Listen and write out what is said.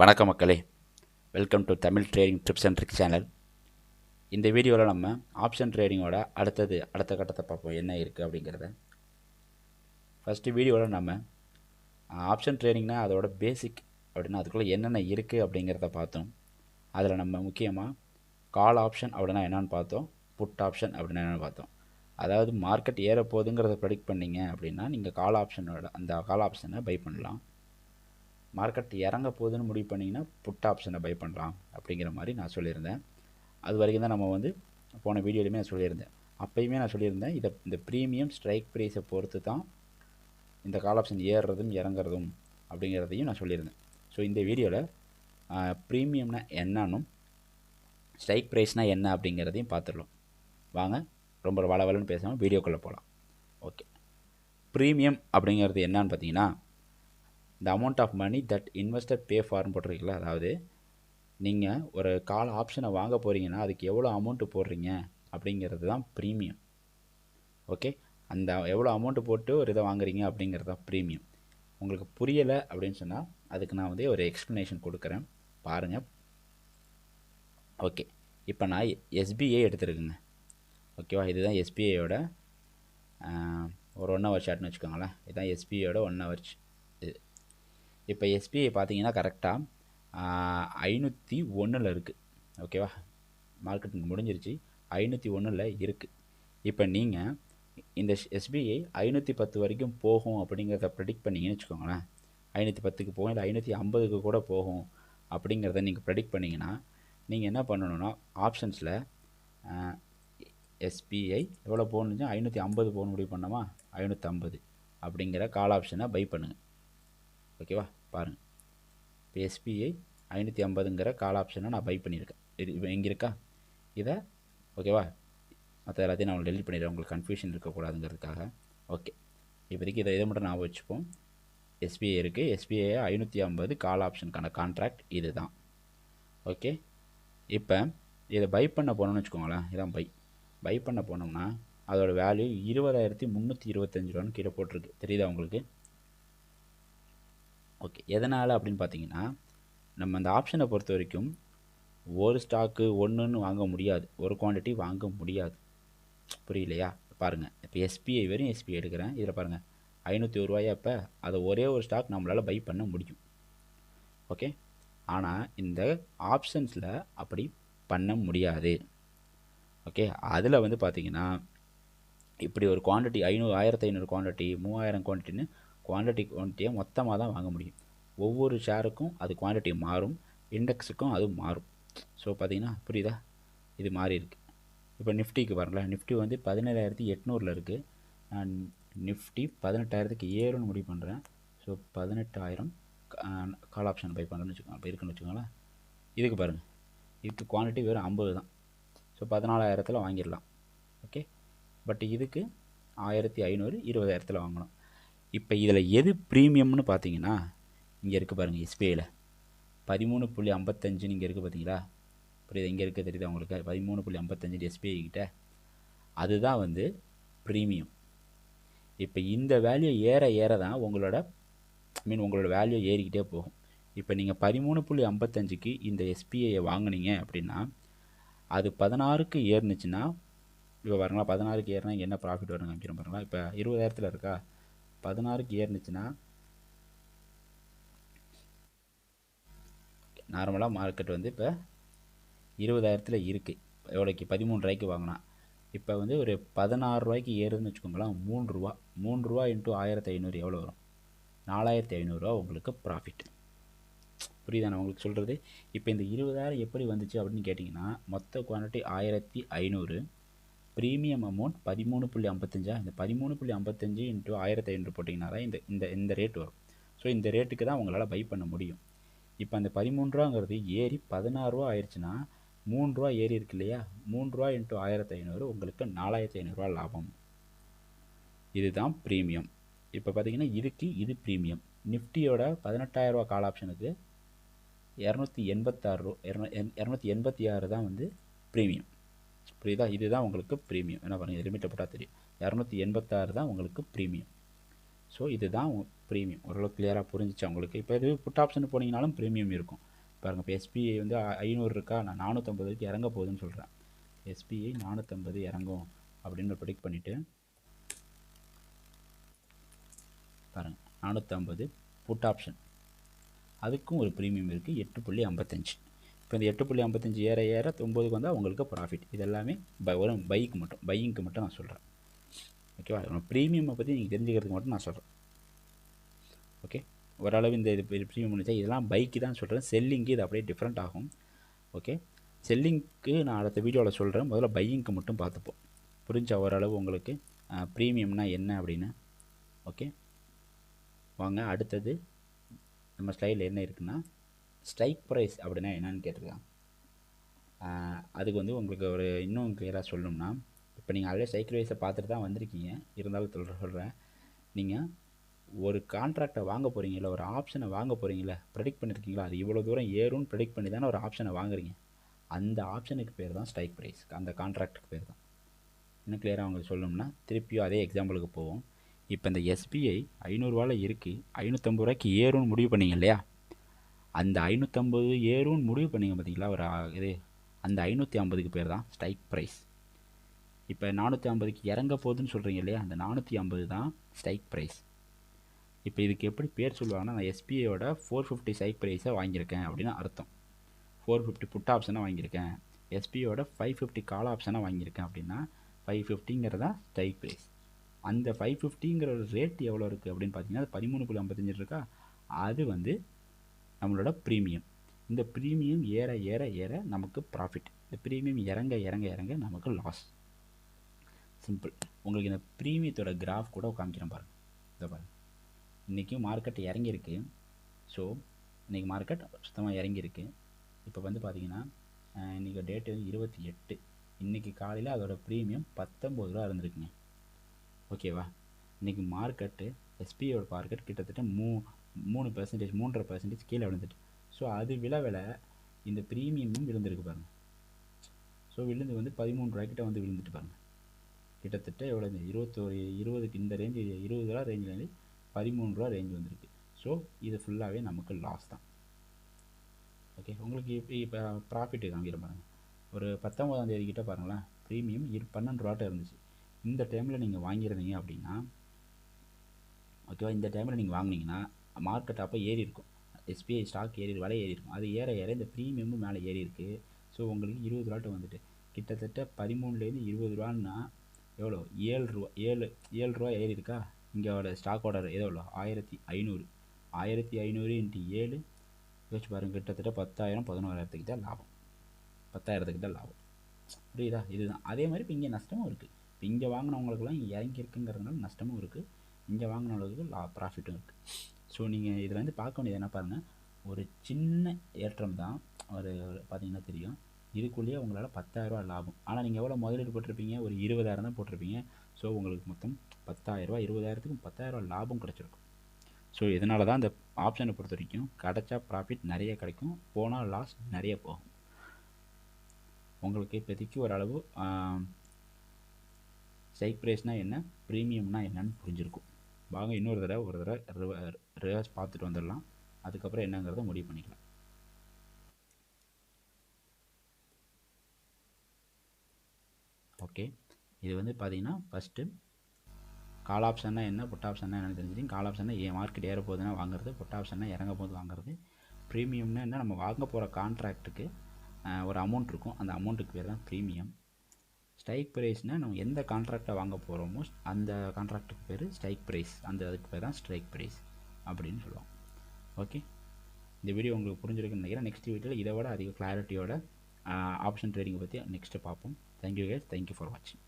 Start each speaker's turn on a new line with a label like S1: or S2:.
S1: வணக்கம் மக்களே, welcome to Tamil trading tips and tricks channel. இந்த வீடியோவில் நம்ம ஆப்ஷன் ட்ரேடிங்கோட அடுத்த கட்டத்தை பார்ப்போம், என்ன இருக்குது அப்படிங்கிறத. ஃபஸ்ட்டு வீடியோவில் நம்ம ஆப்ஷன் ட்ரேடிங்னா அதோட பேசிக் அப்படின்னா அதுக்குள்ளே என்னென்ன இருக்குது அப்படிங்கிறத பார்த்தோம். அதில் நம்ம முக்கியமாக கால் ஆப்ஷன் அப்படின்னா என்னென்னு பார்த்தோம், புட் ஆப்ஷன் அப்படின்னா என்னென்னு பார்த்தோம். அதாவது மார்க்கெட் ஏற போகுதுங்கிறத ப்ரெடிக்ட் பண்ணிங்க அப்படின்னா நீங்கள் அந்த கால் ஆப்ஷனை பை பண்ணலாம். மார்க்கெட் இறங்க போகுதுன்னு முடிவு பண்ணிங்கன்னா புட் ஆப்ஷனை பை பண்ணலாம் அப்படிங்கிற மாதிரி நான் சொல்லியிருந்தேன். அது வரைக்கும் தான் நம்ம போன வீடியோலையுமே நான் சொல்லியிருந்தேன். அப்போயுமே நான் சொல்லியிருந்தேன், இந்த ப்ரீமியம் ஸ்ட்ரைக் ப்ரைஸை பொறுத்து தான் இந்த கால் ஆப்ஷன் ஏறுறதும் இறங்குறதும் அப்படிங்கிறதையும் நான் சொல்லியிருந்தேன். ஸோ இந்த வீடியோவில் ப்ரீமியம்னா என்னன்னும் ஸ்ட்ரைக் ப்ரைஸ்னால் என்ன அப்படிங்கிறதையும் பார்த்துடலாம். வாங்க, ரொம்ப வளவலன்னு பேசாமல் வீடியோக்குள்ளே போகலாம். ஓகே, ப்ரீமியம் அப்படிங்கிறது என்னன்னு பார்த்தீங்கன்னா, இந்த amount of money that investor pay form போட்டிருக்கீங்களா, அதாவது நீங்கள் ஒரு கால் ஆப்ஷனை வாங்க போகிறீங்கன்னா அதுக்கு எவ்வளோ அமௌண்ட்டு போடுறீங்க அப்படிங்கிறது தான் ப்ரீமியம். ஓகே, அந்த எவ்வளோ அமௌண்ட்டு போட்டு ஒரு இதை வாங்குறீங்க அப்படிங்கிறது தான் ப்ரீமியம். உங்களுக்கு புரியலை அப்படின்னு சொன்னால் அதுக்கு நான் ஒரு எக்ஸ்ப்ளனேஷன் கொடுக்குறேன், பாருங்கள். ஓகே, இப்போ நான் எஸ்பிஐ எடுத்துருக்குங்க. ஓகேவா, இதுதான் எஸ்பிஐயோட ஒரு 1 ஹவர் சார்ட்னு வச்சுக்கோங்களேன். இதுதான் எஸ்பிஐயோட 1 ஹவர் இது. இப்போ எஸ்பிஐ பார்த்தீங்கன்னா கரெக்டாக 501 இருக்குது. ஓகேவா, மார்க்கெட் முடிஞ்சிருச்சு, 501 இருக்குது. இப்போ நீங்கள் இந்த எஸ்பிஐ 510 வரைக்கும் போகும் அப்படிங்கிறத ப்ரெடிக்ட் பண்ணிங்கன்னு வச்சுக்கோங்களேன். 510க்கு போகும், இல்லை 550க்கு கூட போகும் அப்படிங்கிறத நீங்கள் ப்ரெடிக்ட் பண்ணிங்கன்னா நீங்கள் என்ன பண்ணணுன்னா, ஆப்ஷன்ஸில் எஸ்பிஐ எவ்வளோ போகணுச்சு, 550 போகணும் முடிவு பண்ணோமா, 550 அப்படிங்கிற கால் ஆப்ஷனை பை பண்ணுங்கள். ஓகேவா, பாருங்கள். இப்போ எஸ்பிஐ 550ங்கிற கால் ஆப்ஷனை நான் பை பண்ணியிருக்கேன். இது எங்கே இருக்கா, இதை ஓகேவா, மற்ற எல்லாத்தையும் நான் டெலிட் பண்ணிடுறேன், உங்களுக்கு கன்ஃபியூஷன் இருக்கக்கூடாதுங்கிறதுக்காக. ஓகே, இப்போதைக்கு இதை மட்டும் நான் வச்சுப்போம். எஸ்பிஐ இருக்குது, எஸ்பிஐ 550 கால் ஆப்ஷனுக்கான கான்ட்ராக்ட் இது தான். ஓகே, இப்போ இதை பை பண்ண போனோம்னு வச்சுக்கோங்களேன். இதான் பை பண்ண போனோம்னா அதோட வேல்யூ 20,325 ரூபான்னு கீழே போட்டிருக்கு, தெரியுதா உங்களுக்கு? ஓகே, எதனால் அப்படின்னு பார்த்தீங்கன்னா, நம்ம அந்த ஆப்ஷனை பொறுத்த வரைக்கும் ஒரு ஸ்டாக்கு ஒன்றுன்னு வாங்க முடியாது, ஒரு குவான்டிட்டி வாங்க முடியாது. புரியலையா? பாருங்கள், இப்போ எஸ்பிஐ வெறும் எஸ்பிஐ எடுக்கிறேன். இதில் பாருங்கள் 501 ரூபாயா, இப்போ அதை ஒரே ஒரு ஸ்டாக் நம்மளால் பை பண்ண முடியும். ஓகே, ஆனால் இந்த ஆப்ஷன்ஸில் அப்படி பண்ண முடியாது. ஓகே, அதில் பார்த்தீங்கன்னா இப்படி ஒரு குவான்டிட்டி 1500 குவான்டிட்டி, 3000 குவான்டிட்டின்னு குவான்டிட்டியை மொத்தமாக தான் வாங்க முடியும். ஒவ்வொரு ஷேருக்கும் அது குவான்டிட்டி மாறும், இண்டெக்ஸுக்கும் அது மாறும். ஸோ பார்த்தீங்கன்னா புரியுதா, இது மாறி இருக்குது. இப்போ நிஃப்டிக்கு பாருங்களேன், நிஃப்டி 17,800 இருக்குது. நான் நிஃப்டி 18,000க்கு ஏறும்னு முடிவு பண்ணுறேன். ஸோ 18,000 கால் ஆப்ஷன் பை பண்ணுறேன்னு வச்சுக்கோங்க. இப்போ இருக்குன்னு வச்சுக்கோங்களேன். இதுக்கு பாருங்கள், இதுக்கு குவான்டிட்டி வெறும் 50 தான். ஸோ 14,000த்தில் வாங்கிடலாம். ஓகே, பட் இதுக்கு 1,500 20,000த்தில் வாங்கணும். இப்போ இதில் எது ப்ரீமியம்னு பார்த்தீங்கன்னா, இங்கே இருக்குது பாருங்கள், எஸ்பிஐயில் 13.55 இங்கே இருக்குது பார்த்தீங்களா, புரியுது? இங்கே இருக்குது, தெரியுதா உங்களுக்கு? 13.55 எஸ்பிஐ கிட்ட, அதுதான் ப்ரீமியம். இப்போ இந்த வேல்யூ ஏற ஏற தான் உங்களோட வேல்யூ ஏறிக்கிட்டே போகும். இப்போ நீங்கள் 13.55க்கு இந்த எஸ்பிஐயை வாங்கினீங்க அப்படின்னா அது 16க்கு ஏறுனுச்சுன்னா, இப்போ பாருங்களா, 16க்கு ஏறினா என்ன ப்ராஃபிட் வருங்க அப்படின்னு பாருங்களா. இப்போ 20,000த்தில் இருக்கா, 16க்கு ஏறுனுச்சுன்னா நார்மலாக மார்க்கெட் இப்போ 20,000த்தில் இருக்குது. எவ்வளோக்கு? 13 ரூபாய்க்கு வாங்கினா இப்போ ஒரு 16 ரூபாய்க்கு ஏறுதுன்னு வச்சுக்கோங்களேன். 3 ரூபா இன்ட்டு 1,500 எவ்வளோ வரும்? 4,500 ரூபா உங்களுக்கு ப்ராஃபிட். புரியுதா நான் உங்களுக்கு சொல்கிறது? இப்போ இந்த 20,000 எப்படி வந்துச்சு அப்படின்னு கேட்டிங்கன்னா, மொத்த குவான்டிட்டி 1,500, ப்ரீமியம் அமௌண்ட் 13.55. இந்த 13.55 இன்ட்டு 1,500 போட்டிங்கன்னா தான் இந்த ரேட் வரும். ஸோ இந்த ரேட்டுக்கு தான் உங்களால் பை பண்ண முடியும். இப்போ அந்த 13 ரூபாங்கிறது ஏறி 16 ரூபா ஆயிடுச்சுன்னா 3 ரூபா ஏறி இருக்கு இல்லையா, 3 ரூபா இன்ட்டு 1,500 உங்களுக்கு 4,500 ரூபா லாபம். இதுதான் ப்ரீமியம். இப்போ பார்த்தீங்கன்னா இது ப்ரீமியம். நிஃப்டியோட 18,000 ரூபா கால் ஆப்ஷனுக்கு 286 தான் ப்ரீமியம். புரியுதா? இதுதான் உங்களுக்கு ப்ரீமியம். என்ன பாருங்கள், லிமிட்டை போட்டால் தெரியும், 286 தான் உங்களுக்கு ப்ரீமியம். ஸோ இதுதான் ப்ரீமியம். ஓரளவுக்கு கிளியராக புரிஞ்சிச்சு உங்களுக்கு. இப்போ இது புட் ஆப்ஷன் போனீங்கனாலும் ப்ரீமியம் இருக்கும். பாருங்கள், இப்போ எஸ்பிஐ வந்து 500 இருக்கா, நான் 450 வரைக்கும் இறங்க போகுதுன்னு சொல்கிறேன். எஸ்பிஐ 450 இறங்கும் அப்படின்னு ப்ரெடிக்ட் பண்ணிவிட்டு பாருங்கள், 450 புட் ஆப்ஷன், அதுக்கும் ஒரு ப்ரீமியம் இருக்குது 8.55. இப்போ இந்த 8.55 ஏற ஏற 9க்கு வந்தால் உங்களுக்கு ப்ராஃபிட். இது எல்லாமே ஒரு பைக்கு மட்டும், பையிங்க்கு மட்டும் நான் சொல்கிறேன். ஓகேவா? ப்ரீமியமை பற்றி நீங்கள் தெரிஞ்சுக்கிறதுக்கு மட்டும் நான் சொல்கிறேன். ஓகே, ஓரளவு இந்த இது ப்ரீமியம் பண்ணிச்சா, இதெல்லாம் பைக்கு தான் சொல்கிறேன். செல்லிங்க்கு இது அப்படியே டிஃப்ரெண்ட் ஆகும். ஓகே, செல்லிங்க்கு நான் அடுத்த வீடியோவில் சொல்கிறேன். முதல்ல பையிங்க்கு மட்டும் பார்த்துப்போம். புரிஞ்சா ஓரளவு உங்களுக்கு ப்ரீமியம்னா என்ன அப்படின்னு? ஓகே, வாங்க அடுத்தது நம்ம ஸ்லைடில் என்ன இருக்குன்னா, ஸ்ட்ரைக் ப்ரைஸ் அப்படின்னா என்னன்னு கேட்டிருக்காங்க. அதுக்கு வந்து உங்களுக்கு ஒரு இன்னும் கிளியராக சொல்லணும்னா, இப்போ நீங்கள் ஆல்ரெடி ஸ்ட்ரைக் ப்ரைஸை பார்த்துட்டு தான் வந்திருக்கீங்க, இருந்தாலும் சொல்கிறேன். நீங்கள் ஒரு கான்ட்ராக்டை வாங்க போகிறீங்களா, ஒரு ஆப்ஷனை வாங்க போகிறீங்களா, ப்ரெடிக்ட் பண்ணியிருக்கீங்களா, அது இவ்வளோ தூரம் ஏறும்னு ப்ரெடிக்ட் பண்ணி தானே ஒரு ஆப்ஷனை வாங்குறீங்க. அந்த ஆப்ஷனுக்கு பேர் தான் ஸ்ட்ரைக் ப்ரைஸ், அந்த கான்ட்ராக்டுக்கு பேர் தான். இன்னும் கிளியராக உங்களுக்கு சொல்லணும்னா திருப்பியும் அதே எக்ஸாம்பிளுக்கு போவோம். இப்போ இந்த எஸ்பிஐ 500 இருக்குது, 550 ரூபாய்க்கு ஏறும்னு முடிவு பண்ணிங்க இல்லையா, அந்த 550 ஏறும்னு முடிவு பண்ணிங்க பார்த்தீங்களா ஒரு இது, அந்த 550க்கு பேர் தான் ஸ்ட்ரைக் ப்ரைஸ். இப்போ 450க்கு இறங்க போகுதுன்னு சொல்கிறீங்க இல்லையா, அந்த 450 தான் ஸ்ட்ரைக் ப்ரைஸ். இப்போ இதுக்கு எப்படி பேர் சொல்லுவாங்கன்னா, நான் எஸ்பிஐயோட 450 ஸ்ட்ரைக் ப்ரைஸை வாங்கியிருக்கேன் அப்படின்னு அர்த்தம். 450 புட் ஆப்ஷனாக வாங்கியிருக்கேன், எஸ்பிஐயோட 550 கால் ஆப்ஷனாக வாங்கியிருக்கேன் அப்படின்னா 550ங்கிறதா ஸ்ட்ரைக் ப்ரைஸ். அந்த 550ங்கிற ஒரு ரேட் எவ்வளோ இருக்குது அப்படின்னு பார்த்தீங்கன்னா 13.55 இருக்கா, அது வந்து நம்மளோட ப்ரீமியம். இந்த ப்ரீமியம் ஏற ஏற ஏற நமக்கு ப்ராஃபிட், இந்த ப்ரீமியம் இறங்க இறங்க இறங்க நமக்கு லாஸ். சிம்பிள். உங்களுக்கு இந்த ப்ரீமியத்தோட கிராஃப் கூட காமிக்கிறேன் பாருங்கள். இதை பாருங்கள், இன்றைக்கும் மார்க்கெட் இறங்கியிருக்கு. ஸோ இன்றைக்கி மார்க்கெட் சுத்தமாக இறங்கியிருக்கு. இப்போ வந்து பார்த்திங்கன்னா இன்றைக்கி டேட்டு 28, இன்றைக்கி காலையில் அதோட ப்ரீமியம் 19 ரூபா இருந்திருக்குங்க. ஓகேவா? இன்றைக்கி மார்க்கெட்டு எஸ்பிஐயோட மார்க்கெட் கிட்டத்தட்ட 3%, 3.5% கீழே விழுந்துட்டு, ஸோ அது விழ இந்த ப்ரீமியமும் விழுந்திருக்கு பாருங்கள். ஸோ விழுந்து வந்து 13 ரூபாய்க்கிட்ட வந்து விழுந்துட்டு பாருங்கள். கிட்டத்தட்ட எவ்வளோ, 20க்கு இந்த ரேஞ்சு 20 ரூபா ரேஞ்சில் 13 ரூபா ரேஞ்ச் வந்திருக்கு. ஸோ இது ஃபுல்லாகவே நமக்கு லாஸ் தான். ஓகே, உங்களுக்கு இப்போ ப்ராஃபிட் காமிக்கிற பாருங்கள். ஒரு 19ஆம் தேதி கிட்ட பாருங்களேன், ப்ரீமியம் 12 ரூபாட்ட இருந்துச்சு. இந்த டைமில் நீங்கள் வாங்கியிருந்தீங்க அப்படின்னா, ஓகேவா, இந்த டைமில் நீங்கள் வாங்கினீங்கன்னா மார்க்கெட் அப்போ ஏறி இருக்கும், எஸ்பிஐ ஸ்டாக் விலை ஏறி இருக்கும். அது ஏற ஏற இந்த ப்ரீமியமும் மேலே ஏறி இருக்குது. ஸோ உங்களுக்கு 20 ரூபாட்ட வந்துட்டு கிட்டத்தட்ட 13லேருந்து 20 ரூபான்னா எவ்வளோ, 7 ரூபா, 7 ரூபா ஏறி இருக்கா. இங்கேயோட ஸ்டாக்கோட எவ்வளோ, 1500. 1500 × 7 யோசிச்சு பாருங்கள், கிட்டத்தட்ட 10,000 11,000க்கு தான் லாபம். 10,000க்கு தான் லாபம். புரியுதா? இதுதான். அதே மாதிரி இப்போ இங்கே நஷ்டமும் இருக்குது. இப்போ இங்கே வாங்கினவங்களுக்குலாம் இங்கே இறங்கியிருக்குங்கிறதுனால நஷ்டமும் இருக்குது, இங்கே வாங்கினவங்களுக்கு ப்ராஃபிட்டும் இருக்குது. ஸோ நீங்கள் இதில் வந்து பார்க்க வேண்டியது என்ன பாருங்கள், ஒரு சின்ன ஏற்றம் தான், ஒரு பார்த்தீங்கன்னா தெரியும், இதுக்குள்ளேயே உங்களால் 10,000 ரூபா லாபம். ஆனால் நீங்கள் எவ்வளோ முதலீடு போட்டிருப்பீங்க, ஒரு 20,000 தான் போட்டிருப்பீங்க. ஸோ உங்களுக்கு மொத்தம் 10,000 ரூபா, 20,000த்துக்கும் 10,000 ரூபா லாபம் கிடச்சிருக்கும். ஸோ இதனால தான் இந்த ஆப்ஷனை பொறுத்த வரைக்கும் கிடைச்சா ப்ராஃபிட் நிறைய கிடைக்கும், போனால் லாஸ் நிறைய போகும். உங்களுக்கு இப்போதைக்கு ஓரளவு ஸ்ட்ரைக் ப்ரைஸ்னால் என்ன, ப்ரீமியம்னால் என்னன்னு புரிஞ்சிருக்கும். வாங்க இன்னொரு தடவை ரிவர்ஸ் பார்த்துட்டு வந்துடலாம், அதுக்கப்புறம் என்னங்கிறத முடிவு பண்ணிக்கலாம். ஓகே, இது வந்து பார்த்தீங்கன்னா ஃபஸ்ட்டு கால் ஆப்ஷன்னா என்ன, புட் ஆப்ஷன்னா என்னன்னு தெரிஞ்சுக்கிங்க. கால் ஆப்ஷன்னா மார்க்கெட் ஏற போகுதுன்னா வாங்குறது, புட் ஆப்ஷன்னா இறங்க போது வாங்குறது. ப்ரீமியம்னா என்ன, நம்ம வாங்க போகிற கான்ட்ராக்ட்டுக்கு ஒரு அமௌண்ட் இருக்கும், அந்த அமௌண்ட்டுக்கு பேர் தான் ப்ரீமியம். ஸ்ட்ரைக் ப்ரைஸ்னால் நம்ம எந்த கான்ட்ராக்டை வாங்க போகிறோமோ அந்த கான்ட்ராக்ட்டுக்கு பேர் ஸ்ட்ரைக் ப்ரைஸ், அதுக்கு பேர் தான் ஸ்ட்ரைக் ப்ரைஸ் அப்படின்னு சொல்லுவோம். ஓகே, இந்த வீடியோ உங்களுக்கு புரிஞ்சிருக்குன்னு நினைக்கிறேன். நெக்ஸ்ட் வீடியோவில் இதை விட அதிக கிளாரிட்டியோட ஆப்ஷன் ட்ரேடிங்கை பற்றி நெக்ஸ்ட்டு பார்ப்போம். தேங்க்யூ கைஸ், தேங்க்யூ ஃபார் வாட்சிங்.